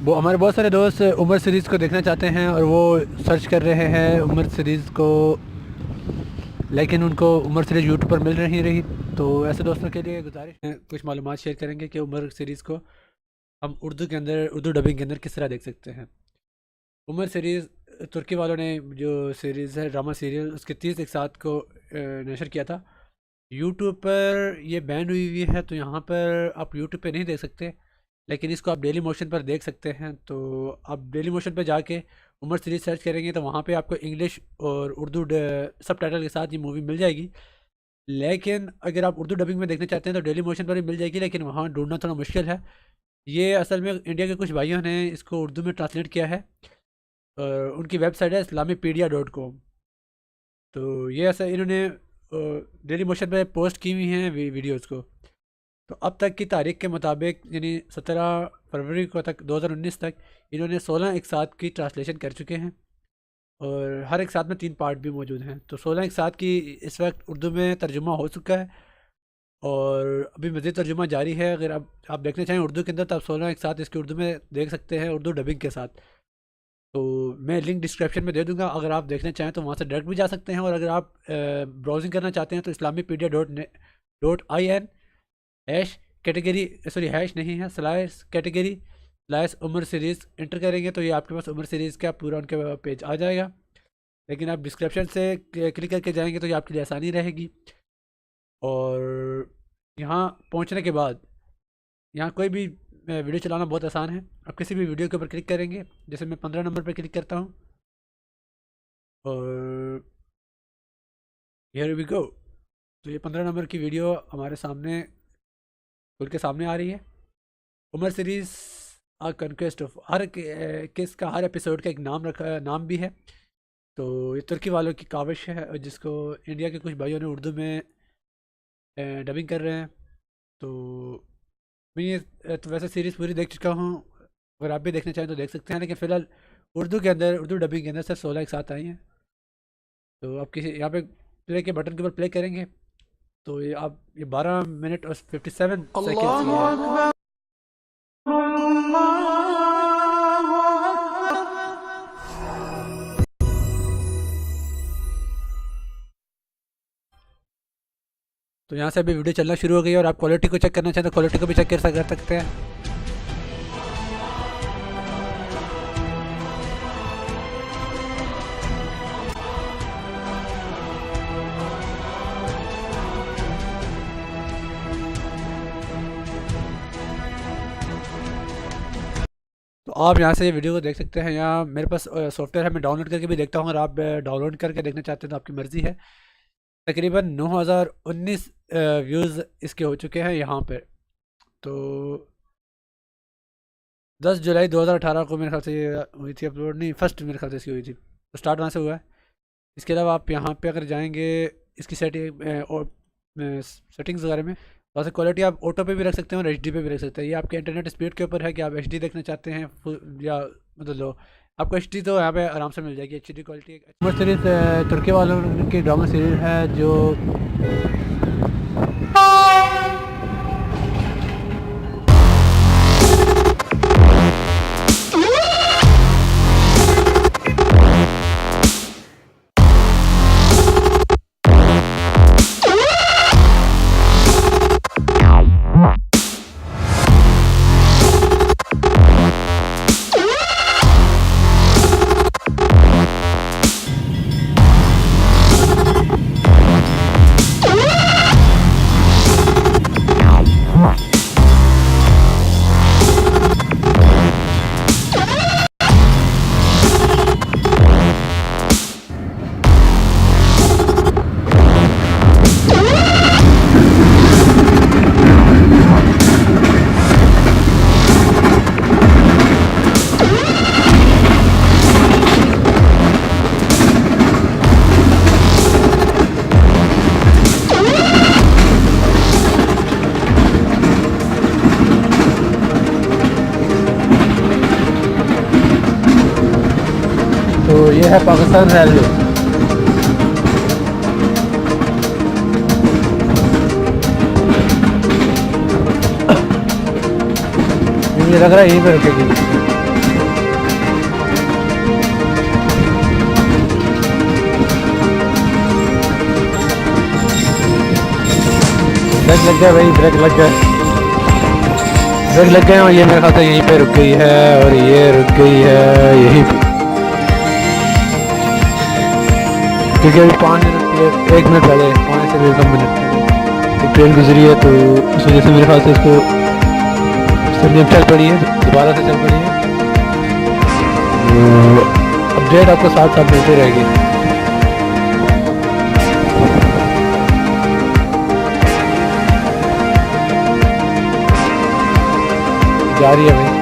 वो हमारे बहुत सारे दोस्त उमर सीरीज़ को देखना चाहते हैं और वो सर्च कर रहे हैं उमर सीरीज़ को, लेकिन उनको उमर सीरीज़ यूट्यूब पर मिल नहीं रही। तो ऐसे दोस्तों के लिए गुजारिश है, कुछ मालूमात शेयर करेंगे कि उमर सीरीज़ को हम उर्दू के अंदर, उर्दू डबिंग के अंदर किस तरह देख सकते हैं। उमर सीरीज़ तुर्की वालों ने जो सीरीज़ है ड्रामा सीरियल, उसके 30 एक साथ को नशर किया था। यूट्यूब पर ये बैन हुई हुई है, तो यहाँ पर आप यूट्यूब पे नहीं देख सकते, लेकिन इसको आप डेली मोशन पर देख सकते हैं। तो आप डेली मोशन पर जाके उमर सीरीज सर्च करेंगे तो वहाँ पे आपको इंग्लिश और उर्दू सब टाइटल के साथ ये मूवी मिल जाएगी। लेकिन अगर आप उर्दू डबिंग में देखना चाहते हैं तो डेली मोशन पर भी मिल जाएगी, लेकिन वहाँ ढूंढना थोड़ा मुश्किल है। ये असल में इंडिया के कुछ भाइयों ने इसको उर्दू में ट्रांसलेट किया है और उनकी वेबसाइट है islamipedia.com। तो ये ऐसा इन्होंने डेली मोशन पर पोस्ट की हुई हैं वीडियोज़ को। तो अब तक की तारीख के मुताबिक यानी 17 फरवरी को तक 2019 तक इन्होंने 16 एक साथ की ट्रांसलेशन कर चुके हैं और हर एक साथ में 3 पार्ट भी मौजूद हैं। तो 16 एक साथ की इस वक्त उर्दू में तर्जुमा हो चुका है और अभी मज़ीद तर्जुमा जारी है। अगर आप देखना चाहें उर्दू के अंदर तो आप 16 एक साथ इसकी उर्दू में देख सकते हैं, उर्दू डबिंग के साथ। तो मैं लिंक डिस्क्रिप्शन में दे दूंगा, अगर आप देखना चाहें तो वहाँ से डायरेक्ट भी जा सकते हैं। और अगर आप ब्राउजिंग करना चाहते हैं तो islamipedia.in hash category, sorry hash नहीं है, स्लाइस कैटेगरी स्लाइस उमर सीरीज़ इंटर करेंगे तो ये आपके पास उमर सीरीज़ का पूरा उनके पेज आ जाएगा। लेकिन आप डिस्क्रिप्शन से क्लिक करके जाएंगे तो ये आपके लिए आसानी रहेगी। और यहाँ पहुँचने के बाद यहाँ कोई भी वीडियो चलाना बहुत आसान है। आप किसी भी वीडियो के ऊपर क्लिक करेंगे, जैसे मैं 15 नंबर पर क्लिक करता हूँ और हियर वी गो। तो ये 15 नंबर की वीडियो हमारे सामने खुल के सामने आ रही है। उमर सीरीज़ आ कॉन्क्वेस्ट ऑफ, हर किस का हर एपिसोड का एक नाम भी है। तो ये तुर्की वालों की काविश है और जिसको इंडिया के कुछ भाइयों ने उर्दू में डबिंग कर रहे हैं। तो मैं ये तो वैसे सीरीज़ पूरी देख चुका हूँ, अगर आप भी देखना चाहें तो देख सकते हैं। लेकिन फ़िलहाल उर्दू के अंदर, उर्दू डबिंग के अंदर सिर्फ 16 एक साथ आई हैं। तो आप किसी यहाँ पे प्ले के बटन के ऊपर प्ले करेंगे तो ये 12 मिनट और 57 सेकेंड्स की है। तो यहाँ से अभी वीडियो चलना शुरू हो गई है और आप क्वालिटी को चेक करना चाहें तो क्वालिटी को भी चेक कर सकते हैं। तो आप यहाँ से ये वीडियो को देख सकते हैं। यहाँ मेरे पास सॉफ्टवेयर है, मैं डाउनलोड करके भी देखता हूँ। अगर आप डाउनलोड करके देखना चाहते हैं तो आपकी मर्ज़ी है। तकरीबन 9019 व्यूज़ इसके हो चुके हैं यहाँ पे। तो 10 जुलाई 2018 को मेरे ख्याल से ये हुई थी अपलोड, नहीं 1 मेरे ख्याल से इसकी हुई थी। तो स्टार्ट वहाँ से हुआ है। इसके अलावा आप यहाँ पे अगर जाएंगे इसकी सेटिंग्स वगैरह में, वहाँ से क्वालिटी आप ऑटो पे भी रख सकते हैं और एचडी पे भी रख सकते हैं। ये आपके इंटरनेट स्पीड के ऊपर है कि आप एचडी देखना चाहते हैं या मतलब लो। आपको एचडी तो यहाँ पे आराम से मिल जाएगी, एचडी क्वालिटी। उमर सीरीज़ तुर्की वालों की ड्रामा सीरीज़ है जो ये है पाकिस्तान रेलवे। मुझे लग रहा है यहीं पर रुकेगी। ब्रेक लग गया भाई, ब्रेक लग गया, ब्रेक लग गए और ये मेरे ख्याल से यहीं पे रुक गई है और ये रुक गई है यहीं पे, क्योंकि अभी 5 मिनट 1 मिनट पहले 5 से भी कम मिनट एक ट्रेन गुजरी है, तो उस वजह से मेरे ख्याल से इसको चल पड़ी है, दोबारा से चल पड़ी है। अपडेट आपको साथ साथ मिलती रहेगी। जा रही है भाई।